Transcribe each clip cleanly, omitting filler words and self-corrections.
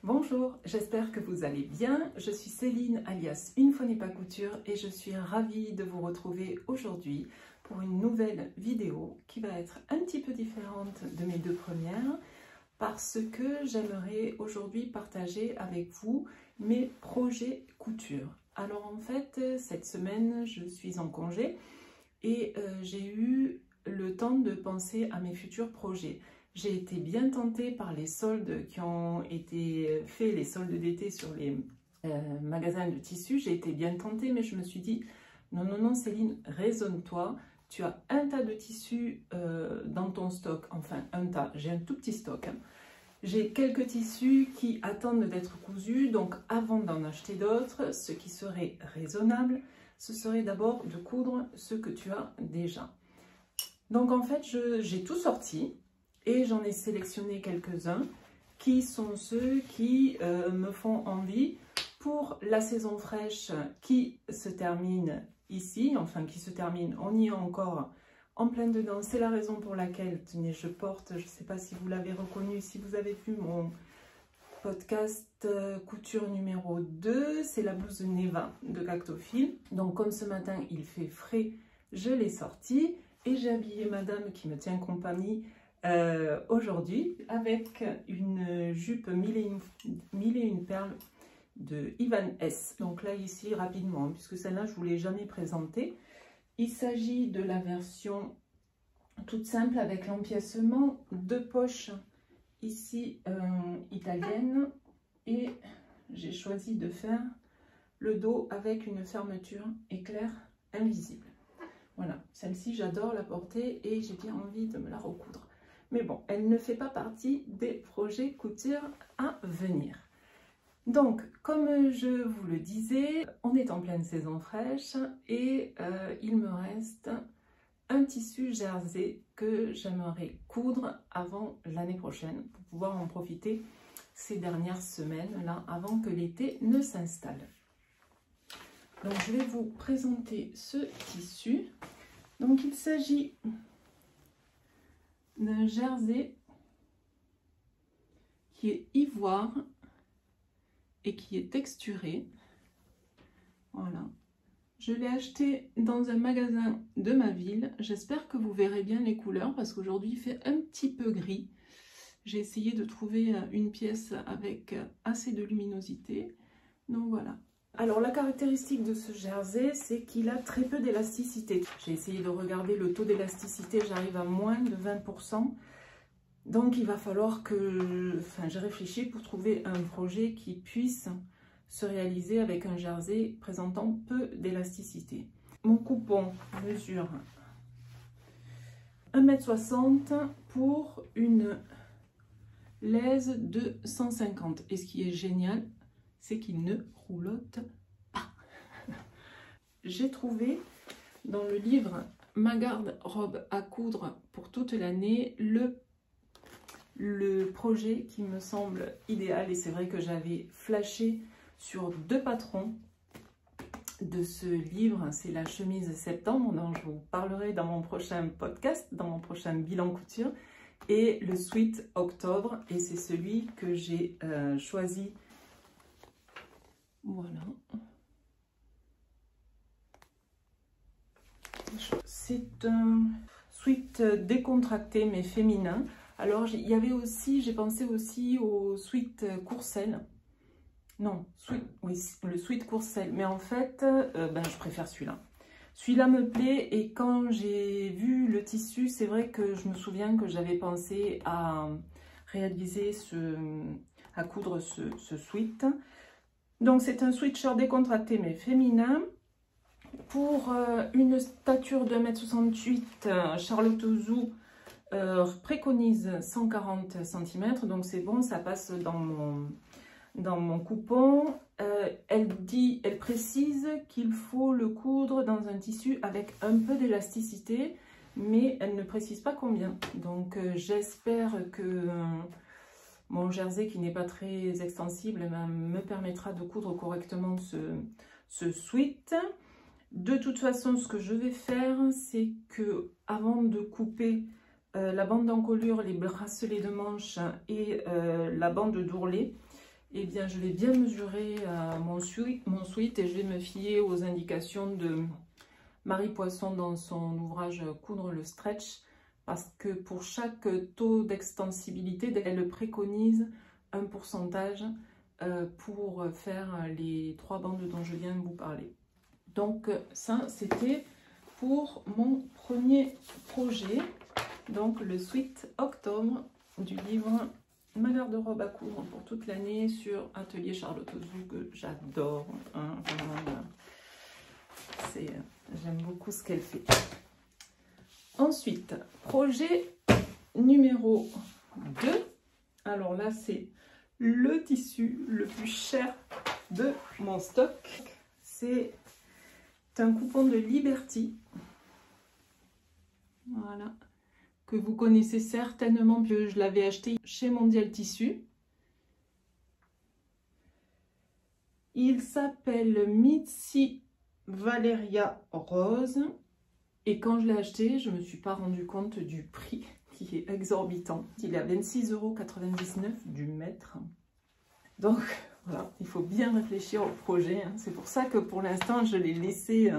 Bonjour, j'espère que vous allez bien. Je suis Céline alias Une fois n'est pas couture et je suis ravie de vous retrouver aujourd'hui pour une nouvelle vidéo qui va être un petit peu différente de mes deux premières parce que j'aimerais aujourd'hui partager avec vous mes projets couture. Alors en fait, cette semaine, je suis en congé et j'ai eu le temps de penser à mes futurs projets. J'ai été bien tentée par les soldes qui ont été faits, les soldes d'été sur les magasins de tissus. J'ai été bien tentée, mais je me suis dit, non Céline, raisonne-toi. Tu as un tas de tissus dans ton stock, enfin un tas, j'ai un tout petit stock. Hein. J'ai quelques tissus qui attendent d'être cousus, donc avant d'en acheter d'autres, ce qui serait raisonnable, ce serait d'abord de coudre ce que tu as déjà. Donc en fait, j'ai tout sorti. Et j'en ai sélectionné quelques-uns qui sont ceux qui me font envie pour la saison fraîche qui se termine ici, enfin qui se termine, on y est encore en plein dedans. C'est la raison pour laquelle, tenez, je porte, je ne sais pas si vous l'avez reconnu, si vous avez vu mon podcast couture numéro 2, c'est la blouse Neva de Cactophile. Donc comme ce matin il fait frais, je l'ai sortie et j'ai habillé madame qui me tient compagnie aujourd'hui avec une jupe mille et une perles de Ivan S. Donc là ici rapidement, puisque celle-là je ne vous l'ai jamais présentée. Il s'agit de la version toute simple avec l'empiècement de poches ici italienne et j'ai choisi de faire le dos avec une fermeture éclair invisible. Voilà, celle-ci j'adore la porter et j'ai bien envie de me la recoudre. Mais bon, elle ne fait pas partie des projets couture à venir. Donc, comme je vous le disais, on est en pleine saison fraîche et il me reste un tissu jersey que j'aimerais coudre avant l'année prochaine pour pouvoir en profiter ces dernières semaines là avant que l'été ne s'installe. Donc, je vais vous présenter ce tissu. Donc, il s'agit d'un jersey qui est ivoire et qui est texturé. Voilà. Je l'ai acheté dans un magasin de ma ville. J'espère que vous verrez bien les couleurs parce qu'aujourd'hui il fait un petit peu gris. J'ai essayé de trouver une pièce avec assez de luminosité. Donc voilà. Alors la caractéristique de ce jersey, c'est qu'il a très peu d'élasticité. J'ai essayé de regarder le taux d'élasticité, j'arrive à moins de 20%. Donc il va falloir que j'ai réfléchi pour trouver un projet qui puisse se réaliser avec un jersey présentant peu d'élasticité. Mon coupon mesure 1,60 m pour une laise de 150. Et ce qui est génial, c'est qu'il ne roulotte pas. J'ai trouvé dans le livre Ma garde-robe à coudre pour toute l'année le projet qui me semble idéal. Et c'est vrai que j'avais flashé sur deux patrons de ce livre. C'est la chemise septembre dont je vous parlerai dans mon prochain podcast, dans mon prochain bilan couture. Et le sweat octobre. Et c'est celui que j'ai choisi. Voilà. C'est un sweat décontracté mais féminin. Alors il y avait aussi, j'ai pensé aussi au sweat courcelle. Non, oui, le sweat courcelle. Mais en fait, je préfère celui-là. Celui-là me plaît et quand j'ai vu le tissu, c'est vrai que je me souviens que j'avais pensé à réaliser à coudre ce sweat. Donc c'est un sweatshirt décontracté mais féminin. Pour une stature de 1,68 m, Charlotte Ozou préconise 140 cm. Donc c'est bon, ça passe dans mon coupon. Elle précise qu'il faut le coudre dans un tissu avec un peu d'élasticité, mais elle ne précise pas combien. Donc j'espère que mon jersey qui n'est pas très extensible me permettra de coudre correctement ce sweat. De toute façon, ce que je vais faire, c'est que avant de couper la bande d'encolure, les bracelets de manche et la bande d'ourlet, eh bien je vais bien mesurer mon sweat et je vais me fier aux indications de Marie Poisson dans son ouvrage Coudre le stretch, parce que pour chaque taux d'extensibilité, elle préconise un pourcentage pour faire les 3 bandes dont je viens de vous parler. Donc ça, c'était pour mon premier projet, donc le Sweat Octobre du livre Ma garde-robe à coudre pour toute l'année sur Atelier Charlotte Ozou, que j'adore. Hein, j'aime beaucoup ce qu'elle fait. Ensuite, projet numéro 2. Alors là, c'est le tissu le plus cher de mon stock. C'est un coupon de Liberty. Voilà. Que vous connaissez certainement, que je l'avais acheté chez Mondial Tissu. Il s'appelle Mitzi Valeria Rose. Et quand je l'ai acheté, je ne me suis pas rendu compte du prix qui est exorbitant. Il est à 26,99 € du mètre. Donc voilà, il faut bien réfléchir au projet. Hein. C'est pour ça que pour l'instant, je l'ai laissé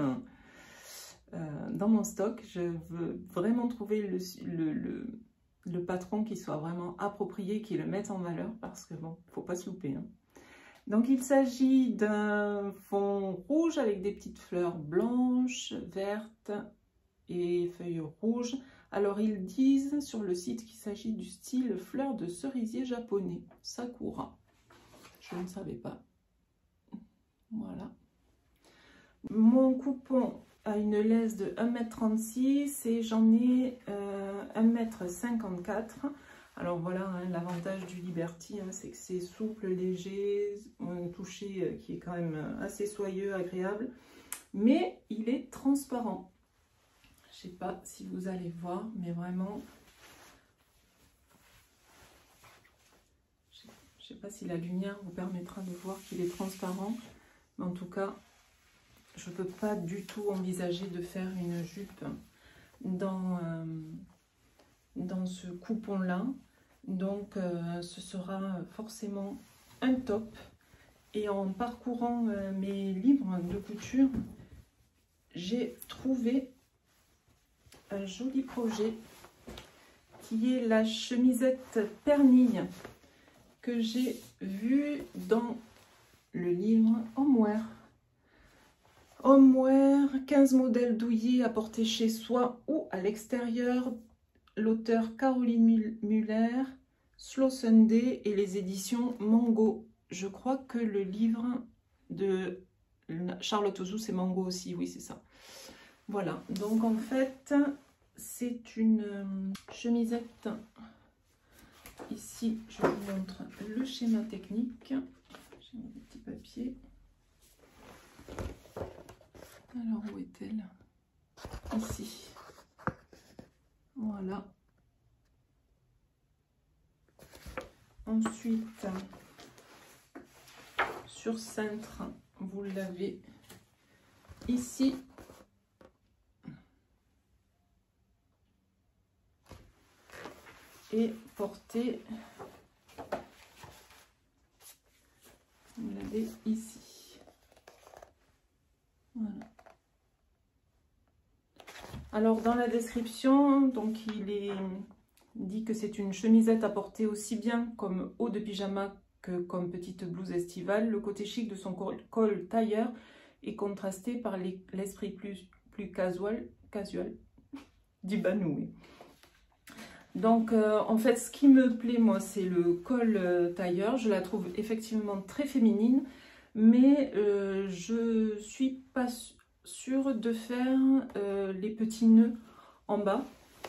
dans mon stock. Je veux vraiment trouver le patron qui soit vraiment approprié, qui le mette en valeur, parce que bon, il ne faut pas se louper. Hein. Donc il s'agit d'un fond rouge avec des petites fleurs blanches, vertes et feuilles rouges. Alors ils disent sur le site qu'il s'agit du style fleur de cerisier japonais, Sakura. Je ne savais pas. Voilà. Mon coupon a une laisse de 1,36 m et j'en ai 1,54 m. Alors voilà, hein, l'avantage du Liberty, hein, c'est que c'est souple, léger, un toucher qui est quand même assez soyeux, agréable. Mais il est transparent. Je ne sais pas si vous allez voir, mais vraiment, je ne sais pas si la lumière vous permettra de voir qu'il est transparent. Mais en tout cas, je ne peux pas du tout envisager de faire une jupe dans ce coupon-là. Donc, ce sera forcément un top. Et en parcourant mes livres de couture, j'ai trouvé un joli projet qui est la chemisette pernille que j'ai vu dans le livre Homeware. Homeware, 15 modèles douillets à porter chez soi ou à l'extérieur. L'auteur Caroline Muller, Slow Sunday et les éditions Mango. Je crois que le livre de Charlotte Ozou, c'est Mango aussi, oui c'est ça. Voilà, donc en fait, c'est une chemisette. Ici, je vous montre le schéma technique. J'ai mis des petits papiers. Alors, où est-elle? Ici. Voilà. Ensuite, sur cintre, vous l'avez ici. Et portée, vous l'avez ici. Voilà. Alors dans la description, donc il est dit que c'est une chemisette à porter aussi bien comme haut de pyjama que comme petite blouse estivale. Le côté chic de son col tailleur est contrasté par l'esprit plus casual du banoué. Donc en fait ce qui me plaît moi c'est le col tailleur, je la trouve effectivement très féminine, mais je suis pas sûre de faire les petits nœuds en bas,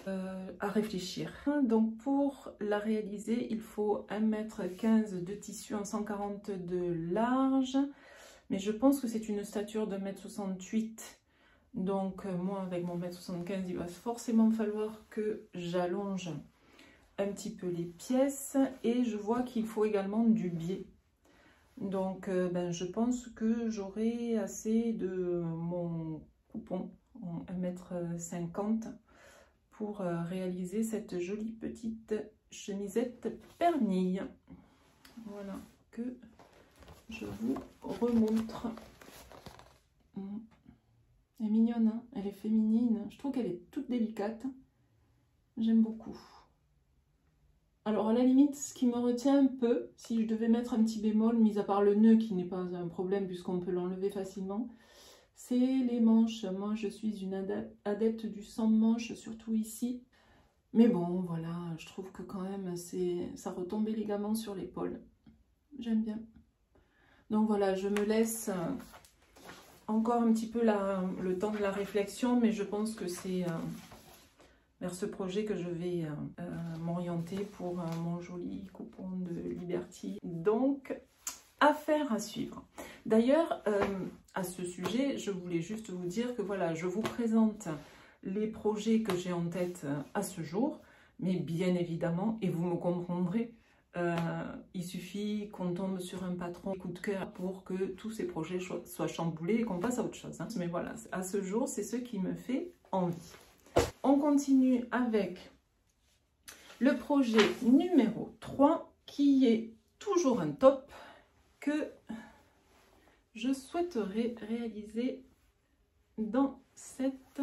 à réfléchir. Donc pour la réaliser il faut 1,15 m de tissu en 140 de large, mais je pense que c'est une stature de 1,68 m. Donc moi avec mon 1,75 m, il va forcément falloir que j'allonge un petit peu les pièces et je vois qu'il faut également du biais. Donc je pense que j'aurai assez de mon coupon en 1,50 m pour réaliser cette jolie petite chemisette pernille. Voilà, que je vous remontre. Elle est mignonne, hein, elle est féminine. Je trouve qu'elle est toute délicate. J'aime beaucoup. Alors à la limite, ce qui me retient un peu, si je devais mettre un petit bémol, mis à part le nœud qui n'est pas un problème puisqu'on peut l'enlever facilement, c'est les manches. Moi je suis une adepte du sans manches, surtout ici. Mais bon, voilà, je trouve que quand même ça retombe élégamment sur l'épaule. J'aime bien. Donc voilà, je me laisse encore un petit peu le temps de la réflexion, mais je pense que c'est vers ce projet que je vais m'orienter pour mon joli coupon de Liberty. Donc, affaire à suivre. D'ailleurs, à ce sujet, je voulais juste vous dire que voilà, je vous présente les projets que j'ai en tête à ce jour, mais bien évidemment, et vous me comprendrez, il suffit qu'on tombe sur un patron coup de cœur pour que tous ces projets soient chamboulés et qu'on passe à autre chose. Hein. Mais voilà, à ce jour, c'est ce qui me fait envie. On continue avec le projet numéro 3 qui est toujours un top que je souhaiterais réaliser dans cette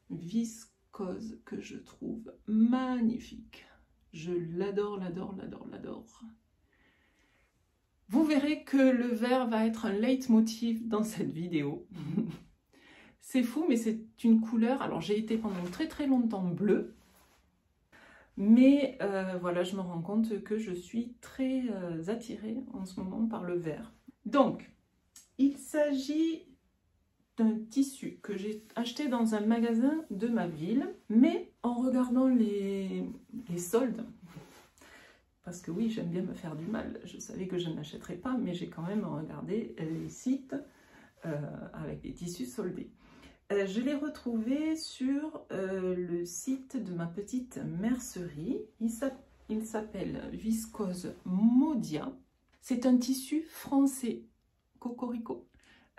viscose que je trouve magnifique. Je l'adore, l'adore, l'adore, l'adore. Vous verrez que le vert va être un leitmotiv dans cette vidéo. C'est fou, mais c'est une couleur... Alors, j'ai été pendant très très longtemps bleu. Mais voilà, je me rends compte que je suis très attirée en ce moment par le vert. Donc, il s'agit d'un tissu que j'ai acheté dans un magasin de ma ville. Mais en regardant les soldes, parce que oui, j'aime bien me faire du mal. Je savais que je n'achèterais pas, mais j'ai quand même regardé les sites avec des tissus soldés. Je l'ai retrouvé sur le site de ma petite mercerie. Il s'appelle Viscose Modia. C'est un tissu français, cocorico,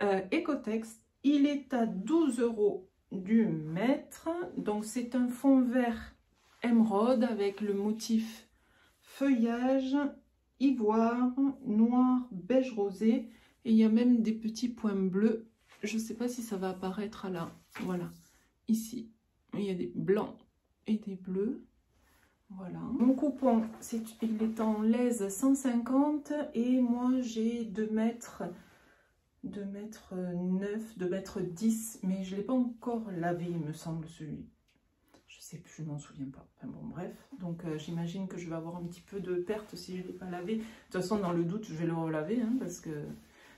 Ecotex. Il est à 12 € du mètre. Donc c'est un fond vert émeraude avec le motif feuillage, ivoire, noir, beige rosé. Et il y a même des petits points bleus. Je ne sais pas si ça va apparaître à la... Voilà, ici. Il y a des blancs et des bleus. Voilà. Mon coupon, il est en lèse 150 et moi j'ai 2 mètres 9, 2 mètres 10. Mais je ne l'ai pas encore lavé, il me semble, celui. Je sais plus, je m'en souviens pas. Enfin bon, bref. Donc j'imagine que je vais avoir un petit peu de perte si je ne l'ai pas lavé. De toute façon, dans le doute, je vais le relaver hein, parce que...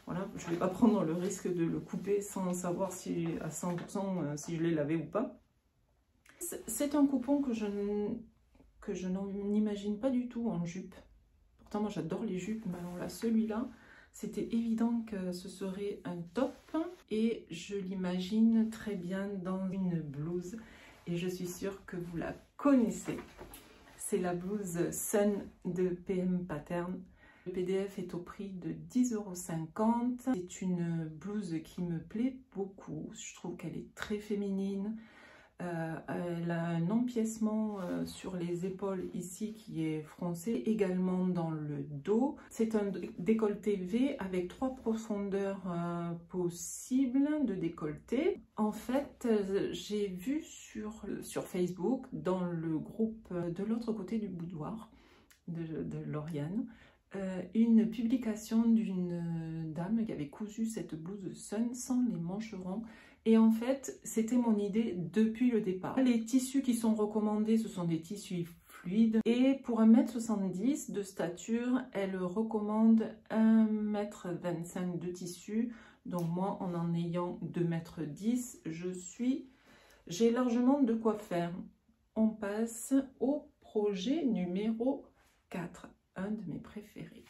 Voilà, je ne vais pas prendre le risque de le couper sans savoir si à 100% si je l'ai lavé ou pas. C'est un coupon que je n'imagine pas du tout en jupe. Pourtant, moi j'adore les jupes, mais alors là, celui-là, c'était évident que ce serait un top. Et je l'imagine très bien dans une blouse. Et je suis sûre que vous la connaissez. C'est la blouse Sun de PM Pattern. Le PDF est au prix de 10,50 €. C'est une blouse qui me plaît beaucoup. Je trouve qu'elle est très féminine. Elle a un empiècement sur les épaules ici qui est froncé, également dans le dos. C'est un décolleté V avec 3 profondeurs possibles de décolleté. En fait, j'ai vu sur Facebook, dans le groupe de l'autre côté du boudoir de Lauriane, une publication d'une dame qui avait cousu cette blouse Sun sans les mancherons. Et en fait, c'était mon idée depuis le départ. Les tissus qui sont recommandés, ce sont des tissus fluides. Et pour 1,70 m de stature, elle recommande 1,25 m de tissu. Donc moi, en ayant 2,10 m, j'ai largement de quoi faire. On passe au projet numéro 4. Un de mes préférés.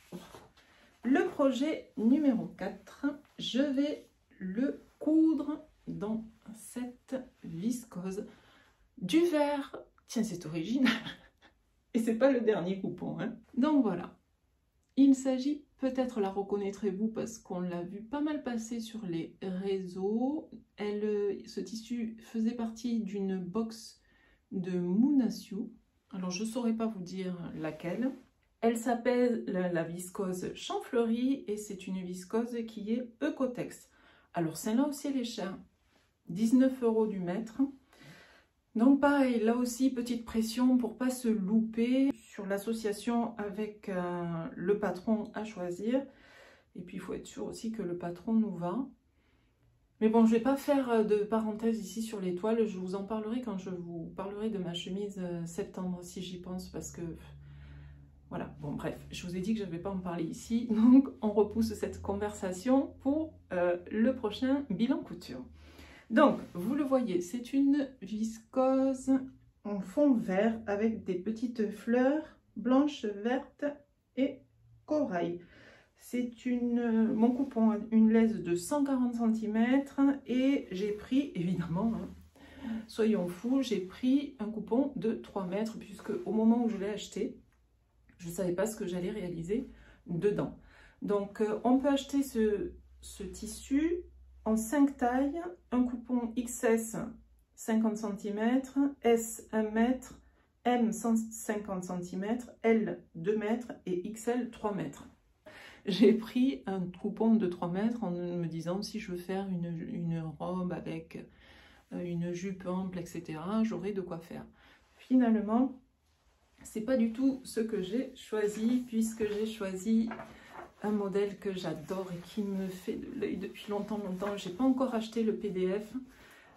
Le projet numéro 4, je vais le coudre dans cette viscose du vert. Tiens, c'est original. Et c'est pas le dernier coupon. Hein. Donc voilà. Il s'agit, peut-être la reconnaîtrez-vous parce qu'on l'a vu pas mal passer sur les réseaux. Ce tissu faisait partie d'une box de Moonasiu. Alors je ne saurais pas vous dire laquelle. Elle s'appelle la viscose Champfleury et c'est une viscose qui est Ecotex. Alors celle-là aussi elle est chère, 19 € du mètre. Donc pareil, là aussi petite pression pour pas se louper sur l'association avec le patron à choisir. Et puis il faut être sûr aussi que le patron nous va. Mais bon, je ne vais pas faire de parenthèse ici sur les toiles, je vous en parlerai quand je vous parlerai de ma chemise septembre si j'y pense parce que... Voilà, bon bref, je vous ai dit que je ne vais pas en parler ici, donc on repousse cette conversation pour le prochain bilan couture. Donc, vous le voyez, c'est une viscose en fond vert avec des petites fleurs blanches, vertes et corail. C'est mon coupon a une laisse de 140 cm et j'ai pris, évidemment, hein, soyons fous, j'ai pris un coupon de 3 mètres puisque au moment où je l'ai acheté, je ne savais pas ce que j'allais réaliser dedans. Donc, on peut acheter ce tissu en 5 tailles, un coupon XS 50 cm, S 1 mètre, M 150 cm, L 2 mètres et XL 3 mètres. J'ai pris un coupon de 3 mètres en me disant si je veux faire une robe avec une jupe ample, etc., j'aurai de quoi faire. Finalement, c'est pas du tout ce que j'ai choisi puisque j'ai choisi un modèle que j'adore et qui me fait de l'œil depuis longtemps. J'ai pas encore acheté le PDF,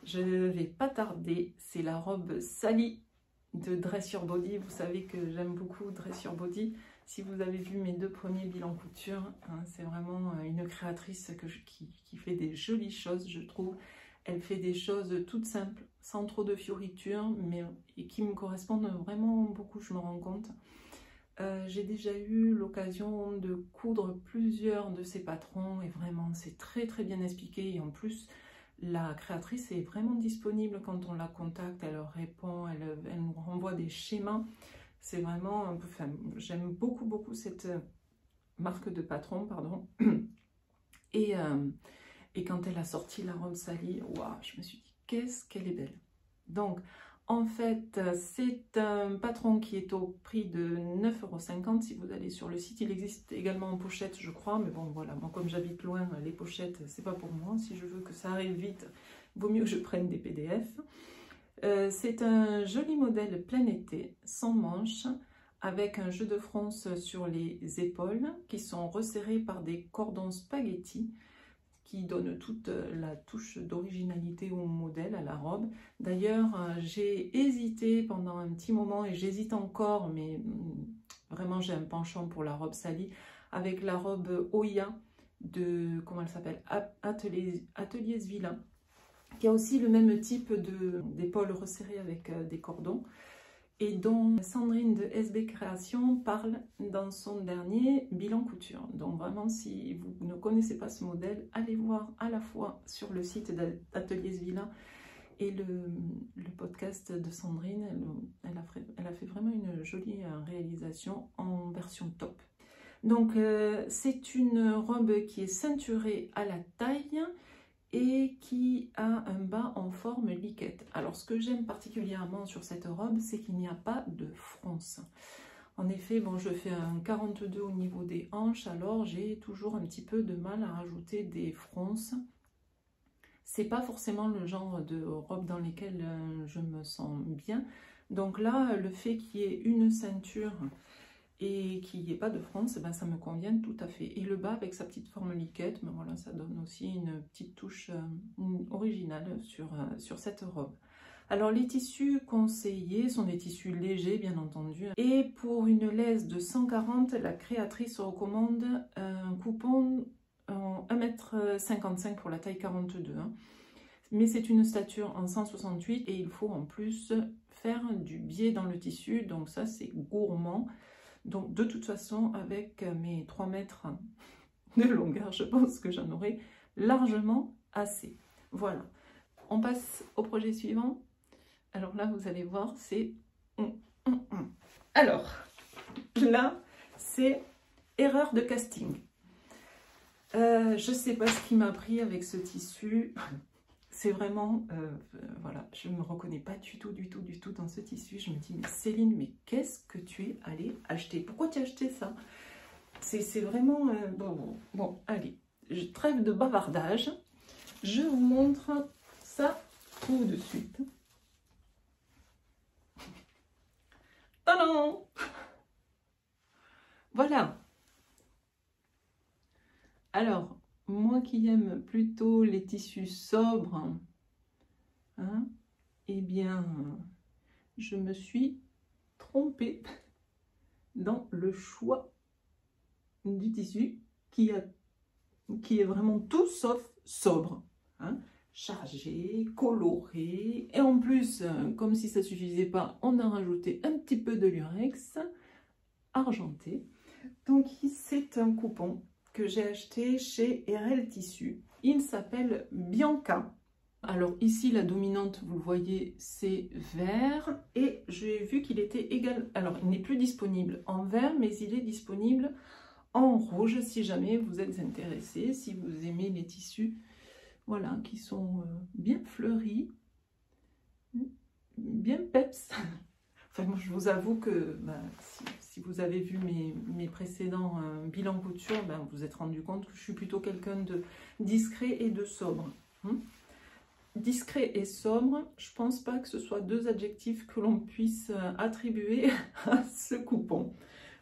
je ne vais pas tarder. C'est la robe Sally de Dress Your Body. Vous savez que j'aime beaucoup Dress Your Body. Si vous avez vu mes 2 premiers bilans couture, hein, c'est vraiment une créatrice qui fait des jolies choses, je trouve. Elle fait des choses toutes simples, sans trop de fioritures, mais et qui me correspondent vraiment beaucoup, je me rends compte. J'ai déjà eu l'occasion de coudre plusieurs de ces patrons et vraiment c'est très très bien expliqué. Et en plus, la créatrice est vraiment disponible quand on la contacte, elle répond, elle nous renvoie des schémas. C'est vraiment, enfin, j'aime beaucoup cette marque de patron, pardon. Et quand elle a sorti la robe Sally, waouh, je me suis dit, qu'est-ce qu'elle est belle. Donc, en fait, c'est un patron qui est au prix de 9,50 € si vous allez sur le site. Il existe également en pochette, je crois, mais bon, voilà, moi, comme j'habite loin, les pochettes, c'est pas pour moi. Si je veux que ça arrive vite, vaut mieux que je prenne des PDF. C'est un joli modèle plein été, sans manches, avec un jeu de fronce sur les épaules, qui sont resserrés par des cordons spaghetti, qui donne toute la touche d'originalité au modèle, à la robe. D'ailleurs, j'ai hésité pendant un petit moment, et j'hésite encore, mais vraiment j'ai un penchant pour la robe Sally, avec la robe Oya de, comment elle s'appelle, Ateliers Villa, qui a aussi le même type d'épaule resserrée avec des cordons, et dont Sandrine de SB Création parle dans son dernier bilan couture. Donc vraiment, si vous ne connaissez pas ce modèle, allez voir à la fois sur le site d'Ateliers Villa et le podcast de Sandrine. Elle a fait vraiment une jolie réalisation en version top. Donc c'est une robe qui est ceinturée à la taille et qui a un bas en forme liquette. Alors ce que j'aime particulièrement sur cette robe, c'est qu'il n'y a pas de fronce. En effet, bon, je fais un 42 au niveau des hanches, alors j'ai toujours un petit peu de mal à rajouter des fronces. C'est pas forcément le genre de robe dans lesquelles je me sens bien. Donc là, le fait qu'il y ait une ceinture et qu'il n'y ait pas de fronce, ben ça me convient tout à fait. Et le bas avec sa petite forme liquette, ben voilà, ça donne aussi une petite touche originale sur cette robe. Alors les tissus conseillés sont des tissus légers bien entendu. Et pour une laisse de 140, la créatrice recommande un coupon en 1,55 m pour la taille 42. Hein. Mais c'est une stature en 168 et il faut en plus faire du biais dans le tissu, donc ça c'est gourmand. Donc de toute façon, avec mes 3 mètres de longueur, je pense que j'en aurai largement assez. Voilà, on passe au projet suivant. Alors là, vous allez voir, c'est... Alors, là, c'est erreur de casting. Je ne sais pas ce qui m'a pris avec ce tissu. c'est vraiment, voilà, je ne me reconnais pas du tout dans ce tissu. Je me dis, mais Céline, mais qu'est-ce que tu es allée acheter? Pourquoi tu as acheté ça? C'est vraiment, bon, allez, je trêve de bavardage. Je vous montre ça tout de suite. Tadam! Voilà. Alors, moi qui aime plutôt les tissus sobres, hein, eh bien, je me suis trompée dans le choix du tissu qui est vraiment tout sauf sobre. Hein, chargé, coloré, et en plus, comme si ça ne suffisait pas, on a rajouté un petit peu de lurex argenté. Donc, c'est un coupon que j'ai acheté chez RL Tissu. Il s'appelle Bianca. Alors ici, la dominante, vous le voyez, c'est vert. Et j'ai vu qu'il était égal. Alors, il n'est plus disponible en vert, mais il est disponible en rouge si jamais vous êtes intéressé, si vous aimez les tissus, voilà, qui sont bien fleuris, bien peps. Enfin, moi, je vous avoue que si vous avez vu mes précédents bilans couture, vous êtes rendu compte que je suis plutôt quelqu'un de discret et de sobre. Discret et sobre, je pense pas que ce soit deux adjectifs que l'on puisse attribuer à ce coupon.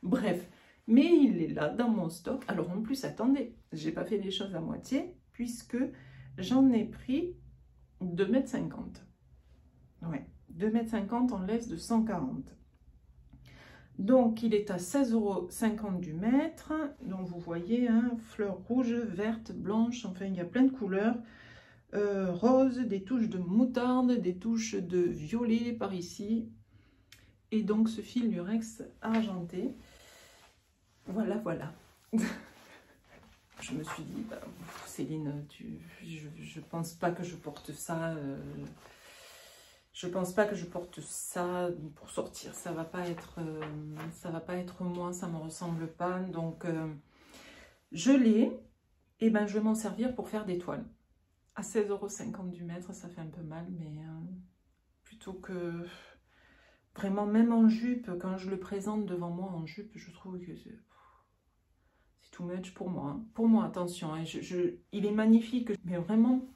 Bref, mais il est là dans mon stock. Alors en plus, attendez, j'ai pas fait les choses à moitié puisque j'en ai pris 2,50 m. Ouais. 2,50 m en laisse de 140. Donc, il est à 16,50 € du mètre. Donc, vous voyez, hein, fleurs rouges, vertes, blanches, enfin, il y a plein de couleurs. Rose, des touches de moutarde, des touches de violet par ici. Et donc, ce fil lurex argenté. Voilà, voilà. Je me suis dit, Céline, je pense pas que je porte ça... Je pense pas que je porte ça pour sortir, ça va pas être moi, ça me ressemble pas. Donc je l'ai, et je vais m'en servir pour faire des toiles. À 16,50 € du mètre, ça fait un peu mal, mais plutôt que vraiment, même en jupe, quand je le présente devant moi en jupe, je trouve que c'est too much pour moi. Hein. Pour moi, attention, hein, il est magnifique, mais vraiment,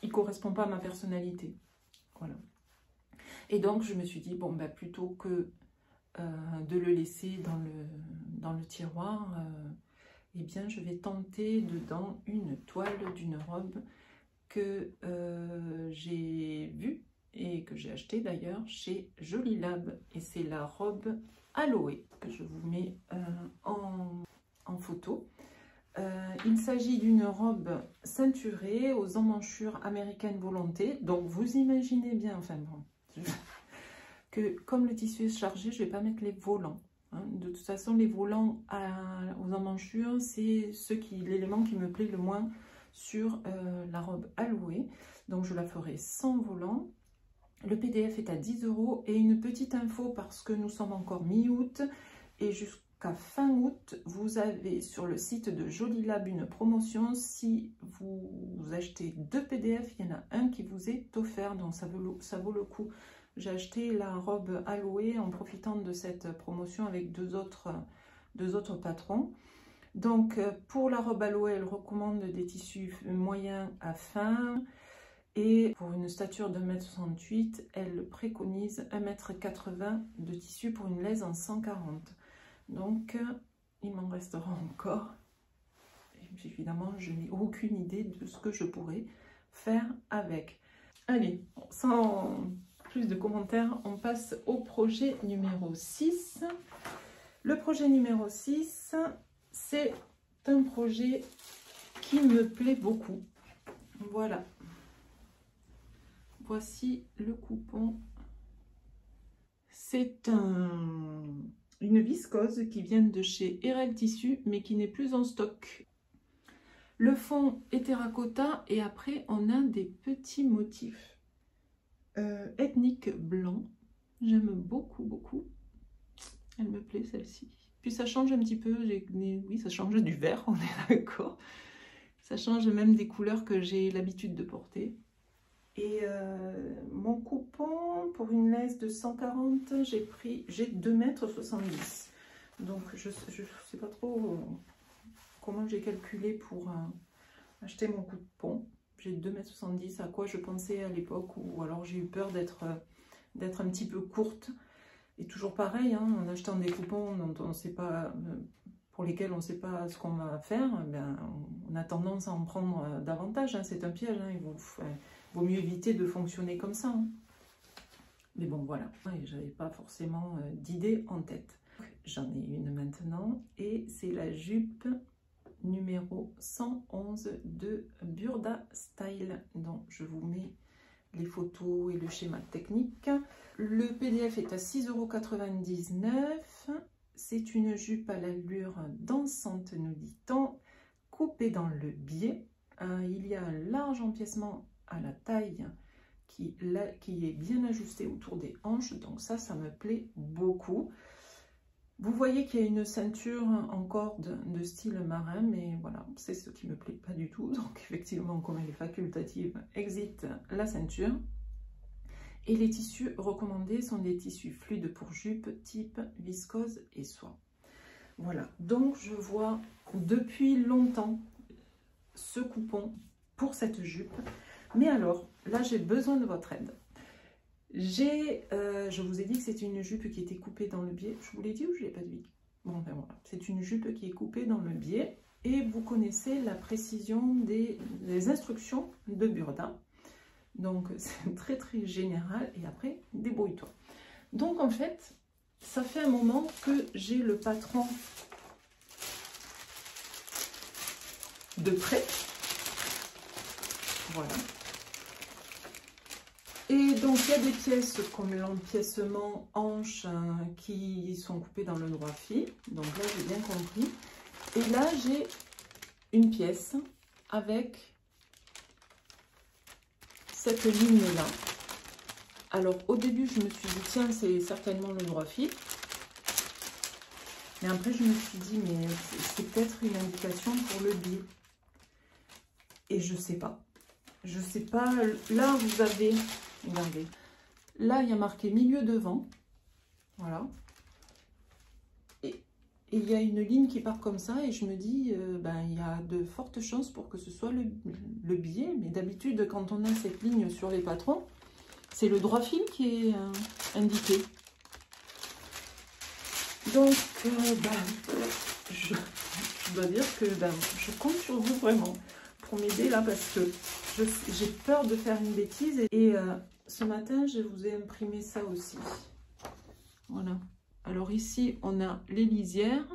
il correspond pas à ma personnalité. Voilà. Et donc, je me suis dit, bon, plutôt que de le laisser dans le tiroir, eh bien, je vais tenter dedans une toile d'une robe que j'ai vue et que j'ai achetée d'ailleurs chez Jolie Lab. Et c'est la robe Aloe que je vous mets en photo. Il s'agit d'une robe ceinturée aux emmanchures américaines volonté. Donc, vous imaginez bien, enfin bon... que comme le tissu est chargé, je ne vais pas mettre les volants. Hein. De toute façon, les volants aux emmanchures, c'est l'élément qui me plaît le moins sur la robe Aloe. Donc, je la ferai sans volant. Le PDF est à 10 € et une petite info parce que nous sommes encore mi-août et jusqu'à fin août, vous avez sur le site de Jolie Lab une promotion. Si vous achetez 2 PDF, il y en a un qui vous est offert, donc ça vaut le coup. J'ai acheté la robe Aloe en profitant de cette promotion avec deux autres patrons. Donc, pour la robe Aloe, elle recommande des tissus moyens à fins. Et pour une stature de 1,68 m, elle préconise 1,80 m de tissu pour une laise en 140. Donc, il m'en restera encore. Et évidemment, je n'ai aucune idée de ce que je pourrais faire avec. Allez, sans plus de commentaires, on passe au projet numéro 6. Le projet numéro 6, c'est un projet qui me plaît beaucoup. Voilà. Voici le coupon. C'est une viscose qui vient de chez RL Tissu, mais qui n'est plus en stock. Le fond est terracotta et après on a des petits motifs ethniques blancs. J'aime beaucoup, beaucoup. Elle me plaît celle-ci. Puis ça change un petit peu. Oui, ça change du vert, on est d'accord. Ça change même des couleurs que j'ai l'habitude de porter. Et mon coupon pour une laisse de 140, j'ai 2,70 m. Donc je sais pas trop comment j'ai calculé pour acheter mon coupon. J'ai 2,70 m, à quoi je pensais à l'époque, ou alors j'ai eu peur d'être un petit peu courte. Et toujours pareil, hein, en achetant des coupons dont on sait pas, pour lesquels on ne sait pas ce qu'on va faire, ben, on a tendance à en prendre davantage. Hein, c'est un piège, hein, il vaut mieux éviter de fonctionner comme ça. Hein. Mais bon, voilà, j'avais pas forcément d'idée en tête. J'en ai une maintenant, et c'est la jupe numéro 111 de Burda Style. Donc je vous mets les photos et le schéma technique. Le PDF est à 6,99 €. C'est une jupe à l'allure dansante, nous dit-on, coupée dans le biais. Il y a un large empiècement à la taille qui est bien ajusté autour des hanches. Donc ça me plaît beaucoup. Vous voyez qu'il y a une ceinture en corde de style marin, mais voilà, c'est ce qui me plaît pas du tout. Donc effectivement, comme elle est facultative, exit la ceinture. Et les tissus recommandés sont des tissus fluides pour jupe type viscose et soie. Voilà, donc je vois depuis longtemps ce coupon pour cette jupe. Mais alors, là j'ai besoin de votre aide. Je vous ai dit que c'était une jupe qui était coupée dans le biais. Je vous l'ai dit ou je ne l'ai pas dit? Bon, ben voilà, c'est une jupe qui est coupée dans le biais. Et vous connaissez la précision des instructions de Burda. Donc, c'est très très général. Et après, débrouille-toi. Donc, en fait, ça fait un moment que j'ai le patron de près. Voilà. Et donc, il y a des pièces comme l'empiècement hanche qui sont coupées dans le droit fil. Donc là, j'ai bien compris. Et là, j'ai une pièce avec cette ligne-là. Alors, au début, je me suis dit, tiens, c'est certainement le droit fil. Mais après, je me suis dit, mais c'est peut-être une indication pour le biais. Et je sais pas. Je sais pas. Là, vous avez... Regardez, là il y a marqué milieu devant, voilà, et il y a une ligne qui part comme ça, et je me dis, ben, il y a de fortes chances pour que ce soit le biais, mais d'habitude quand on a cette ligne sur les patrons, c'est le droit fil qui est indiqué. Donc, je dois dire que je compte sur vous vraiment pour m'aider là, parce que j'ai peur de faire une bêtise. Et ce matin, je vous ai imprimé ça aussi. Voilà. Alors ici, on a les lisières.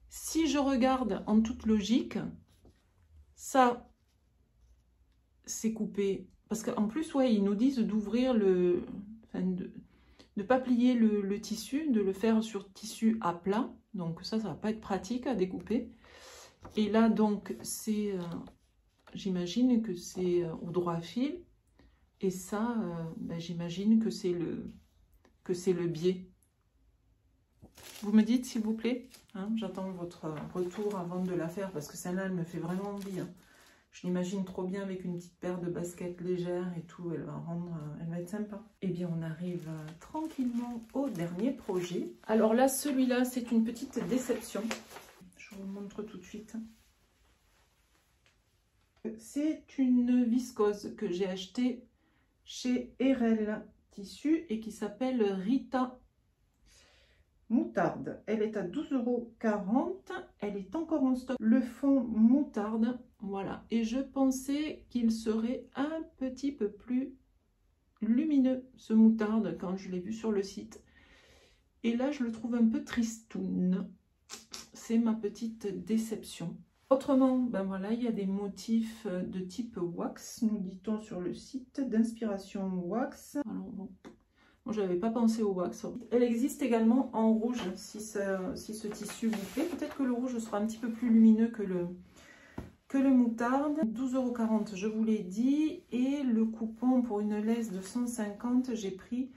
Si je regarde en toute logique, ça, c'est coupé. Parce qu'en plus, ouais, ils nous disent d'ouvrir le... Enfin, de ne pas plier le tissu, de le faire sur tissu à plat. Donc ça va pas être pratique à découper. Et là, donc, c'est... j'imagine que c'est au droit fil. Et ça, j'imagine que c'est le biais. Vous me dites, s'il vous plaît, hein, j'attends votre retour avant de la faire, parce que celle-là, elle me fait vraiment envie. Hein. Je l'imagine trop bien avec une petite paire de baskets légères et tout. Elle va être sympa. Eh bien, on arrive tranquillement au dernier projet. Alors là, celui-là, c'est une petite déception. Je vous montre tout de suite. C'est une viscose que j'ai achetée chez RL Tissu et qui s'appelle Rita Moutarde. Elle est à 12,40 €. Elle est encore en stock. Le fond moutarde, voilà. Et je pensais qu'il serait un petit peu plus lumineux, ce moutarde, quand je l'ai vu sur le site. Et là, je le trouve un peu tristoun. C'est ma petite déception. Autrement, ben voilà, il y a des motifs de type wax, nous dit-on sur le site, d'inspiration wax. Alors bon, je n'avais pas pensé au wax. Elle existe également en rouge, si ce tissu vous plaît. Peut-être que le rouge sera un petit peu plus lumineux que le moutarde. 12,40 €, je vous l'ai dit. Et le coupon pour une laisse de 150, j'ai pris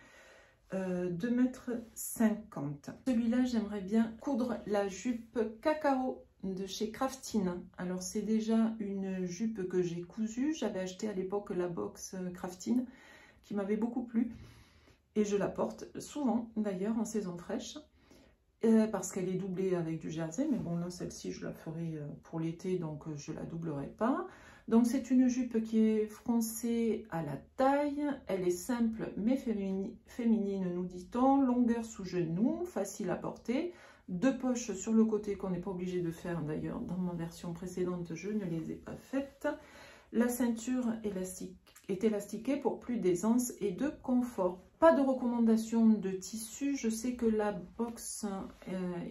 2,50 m. Celui-là, j'aimerais bien coudre la jupe cacao de chez Craftine. Alors c'est déjà une jupe que j'ai cousue. J'avais acheté à l'époque la box Craftine qui m'avait beaucoup plu. Et je la porte souvent d'ailleurs en saison fraîche. Parce qu'elle est doublée avec du jersey. Mais bon là celle-ci je la ferai pour l'été donc je la doublerai pas. Donc c'est une jupe qui est froncée à la taille, elle est simple mais féminine nous dit-on, longueur sous genou, facile à porter, 2 poches sur le côté qu'on n'est pas obligé de faire d'ailleurs, dans ma version précédente je ne les ai pas faites. La ceinture est élastiquée pour plus d'aisance et de confort. Pas de recommandation de tissu, je sais que la box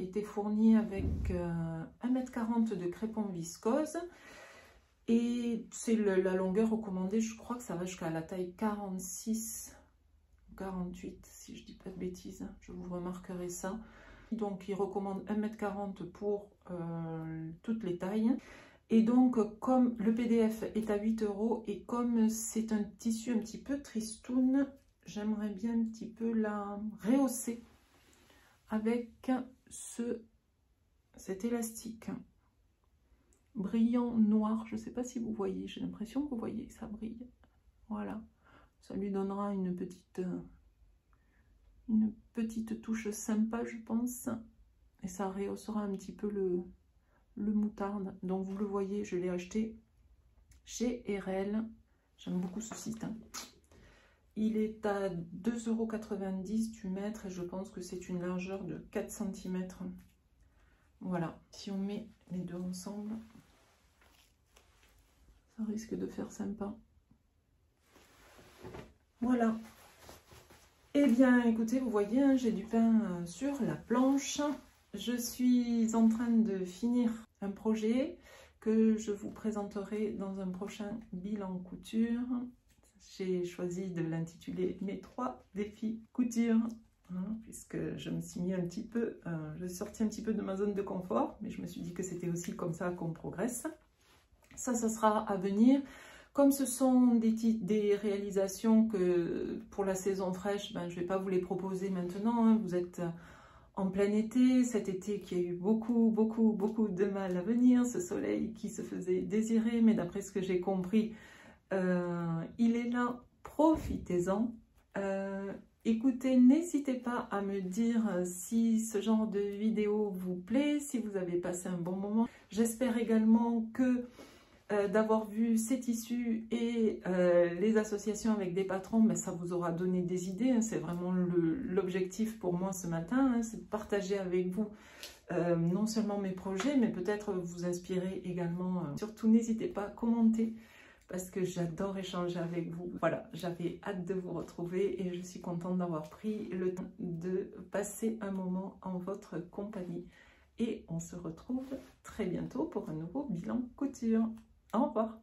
était fournie avec 1,40 m de crépon viscose. Et c'est la longueur recommandée, je crois que ça va jusqu'à la taille 46, 48, si je dis pas de bêtises, je vous remarquerai ça. Donc il recommande 1,40 m pour toutes les tailles. Et donc comme le PDF est à 8 € et comme c'est un tissu un petit peu tristoun, j'aimerais bien un petit peu la rehausser avec cet élastique brillant noir, je ne sais pas si vous voyez, j'ai l'impression que vous voyez, ça brille, voilà, ça lui donnera une petite touche sympa je pense, et ça rehaussera un petit peu le moutarde. Donc vous le voyez, je l'ai acheté chez RL, j'aime beaucoup ce site, hein. Il est à 2,90 € du mètre et je pense que c'est une largeur de 4 cm. Voilà, si on met les deux ensemble, ça risque de faire sympa. Voilà. Eh bien, écoutez, vous voyez, hein, j'ai du pain sur la planche. Je suis en train de finir un projet que je vous présenterai dans un prochain bilan couture. J'ai choisi de l'intituler « Mes 3 défis couture ». Hein, puisque je me suis mis un petit peu, je suis sortie un petit peu de ma zone de confort, mais je me suis dit que c'était aussi comme ça qu'on progresse. Ça sera à venir. Comme ce sont des réalisations que pour la saison fraîche, ben, je ne vais pas vous les proposer maintenant, hein. Vous êtes en plein été, cet été qui a eu beaucoup de mal à venir, ce soleil qui se faisait désirer, mais d'après ce que j'ai compris, il est là, profitez-en. Écoutez, n'hésitez pas à me dire si ce genre de vidéo vous plaît, si vous avez passé un bon moment. J'espère également que d'avoir vu ces tissus et les associations avec des patrons, ben, ça vous aura donné des idées, hein. C'est vraiment l'objectif pour moi ce matin, hein, c'est de partager avec vous non seulement mes projets, mais peut-être vous inspirer également. Surtout, n'hésitez pas à commenter, parce que j'adore échanger avec vous. Voilà, j'avais hâte de vous retrouver et je suis contente d'avoir pris le temps de passer un moment en votre compagnie. Et on se retrouve très bientôt pour un nouveau bilan couture. Au revoir.